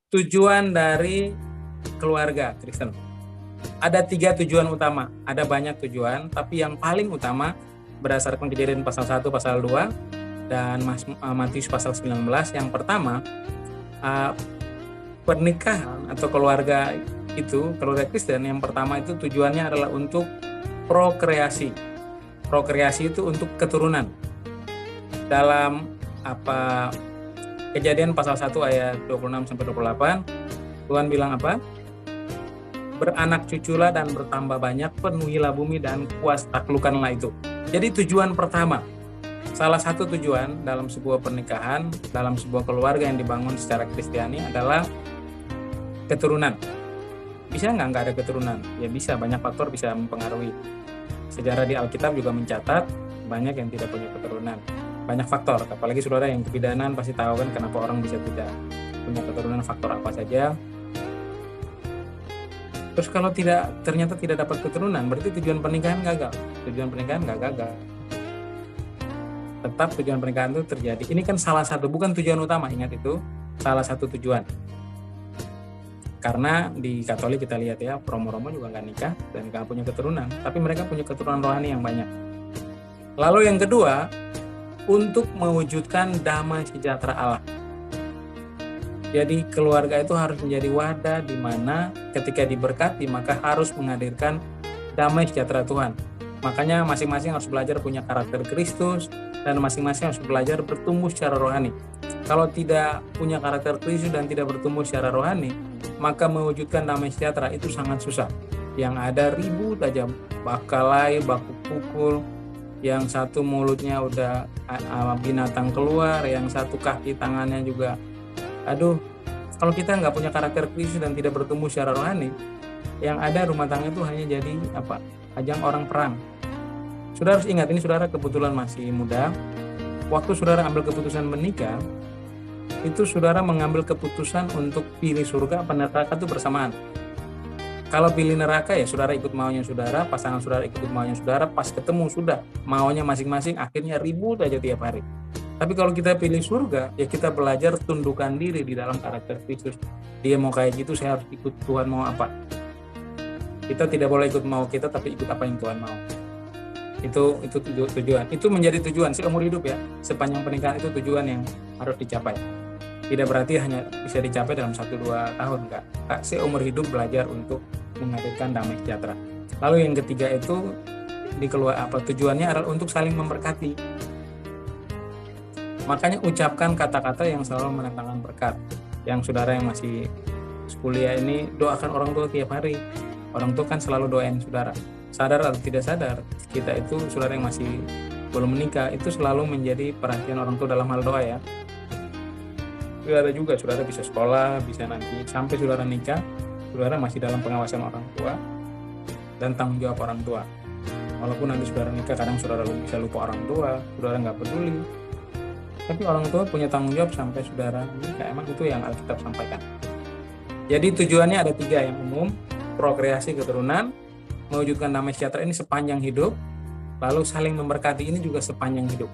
tujuan dari keluarga Kristen. Ada 3 tujuan utama. Ada banyak tujuan, tapi yang paling utama berdasarkan Kejadian pasal 1, pasal 2, dan Matius pasal 19. Yang pertama, pernikahan atau keluarga Kristen yang pertama itu tujuannya adalah untuk prokreasi. Prokreasi itu untuk keturunan. Dalam Kejadian pasal 1 ayat 26 sampai 28, Tuhan bilang apa? Beranak cuculah dan bertambah banyak, penuhilah bumi dan puas taklukkanlah itu. Jadi tujuan pertama, salah satu tujuan dalam sebuah pernikahan, dalam sebuah keluarga yang dibangun secara Kristiani adalah keturunan. Bisa nggak ada keturunan? Ya bisa, banyak faktor bisa mempengaruhi. Sejarah di Alkitab juga mencatat banyak yang tidak punya keturunan. Banyak faktor, apalagi saudara yang kebidanan pasti tahu kan kenapa orang bisa tidak punya keturunan, faktor apa saja. Terus kalau ternyata tidak dapat keturunan, berarti tujuan pernikahan gagal. Tujuan pernikahan nggak gagal. Tetap tujuan pernikahan itu terjadi. Ini kan salah satu, bukan tujuan utama, ingat itu, salah satu tujuan. Karena di Katolik kita lihat ya, Romo-romo juga nggak nikah dan nggak punya keturunan, tapi mereka punya keturunan rohani yang banyak. Lalu yang kedua, untuk mewujudkan damai sejahtera Allah. Jadi keluarga itu harus menjadi wadah di mana ketika diberkati maka harus menghadirkan damai sejahtera Tuhan. Makanya masing-masing harus belajar punya karakter Kristus dan masing-masing harus belajar bertumbuh secara rohani. Kalau tidak punya karakter Kristus dan tidak bertumbuh secara rohani, maka mewujudkan damai sejahtera itu sangat susah. Yang ada ribut aja, bakalai, baku pukul, yang satu mulutnya udah binatang keluar, yang satu kaki tangannya juga. Aduh, kalau kita nggak punya karakter Kristus dan tidak bertumbuh secara rohani, yang ada rumah tangga itu hanya jadi ajang orang perang. Saudara harus ingat, ini saudara kebetulan masih muda. Waktu saudara ambil keputusan menikah, itu saudara mengambil keputusan untuk pilih surga apa neraka itu bersamaan. Kalau pilih neraka ya saudara ikut maunya saudara, pasangan saudara ikut maunya saudara, pas ketemu sudah maunya masing-masing, akhirnya ribut aja tiap hari. Tapi kalau kita pilih surga, ya kita belajar tundukkan diri di dalam karakter Kristus. Dia mau kayak gitu, saya harus ikut Tuhan mau apa. Kita tidak boleh ikut mau kita, tapi ikut apa yang Tuhan mau. Itu tujuan. Itu menjadi tujuan seumur hidup ya. Sepanjang pernikahan itu tujuan yang harus dicapai. Tidak berarti hanya bisa dicapai dalam 1-2 tahun, enggak. Seumur hidup belajar untuk menghadirkan damai sejahtera. Lalu yang ketiga itu tujuannya adalah untuk saling memberkati. Makanya ucapkan kata-kata yang selalu mendatangkan berkat. Yang saudara yang masih kuliah ini, doakan orang tua tiap hari. Orang tua kan selalu doain saudara. Sadar atau tidak sadar, kita itu saudara yang masih belum menikah itu selalu menjadi perhatian orang tua dalam hal doa ya. Saudara juga, saudara bisa sekolah, bisa nanti sampai saudara nikah, saudara masih dalam pengawasan orang tua dan tanggung jawab orang tua. Walaupun nanti saudara nikah, kadang saudara bisa lupa orang tua, saudara nggak peduli. Tapi orang tua punya tanggung jawab sampai saudara nikah. Emang itu yang Alkitab sampaikan. Jadi tujuannya ada 3 yang umum, prokreasi keturunan, mewujudkan damai sejahtera ini sepanjang hidup, lalu saling memberkati ini juga sepanjang hidup.